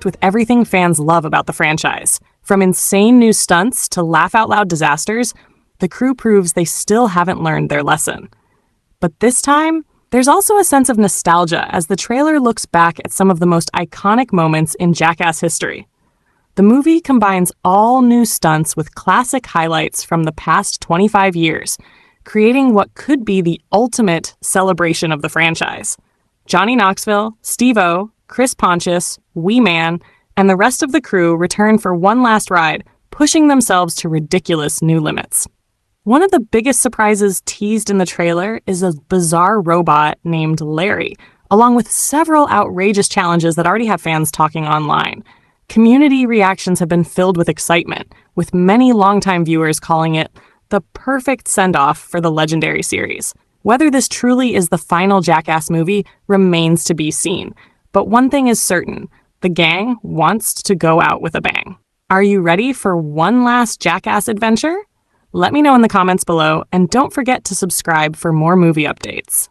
with everything fans love about the franchise. From insane new stunts to laugh-out-loud disasters, the crew proves they still haven't learned their lesson. But this time, there's also a sense of nostalgia as the trailer looks back at some of the most iconic moments in Jackass history. The movie combines all new stunts with classic highlights from the past 25 years, creating what could be the ultimate celebration of the franchise. Johnny Knoxville, Steve-O, Chris Pontius, Wee Man, and the rest of the crew return for one last ride, pushing themselves to ridiculous new limits. One of the biggest surprises teased in the trailer is a bizarre robot named Larry, along with several outrageous challenges that already have fans talking online. Community reactions have been filled with excitement, with many longtime viewers calling it the perfect send-off for the legendary series. Whether this truly is the final Jackass movie remains to be seen, but one thing is certain, the gang wants to go out with a bang. Are you ready for one last Jackass adventure? Let me know in the comments below, and don't forget to subscribe for more movie updates.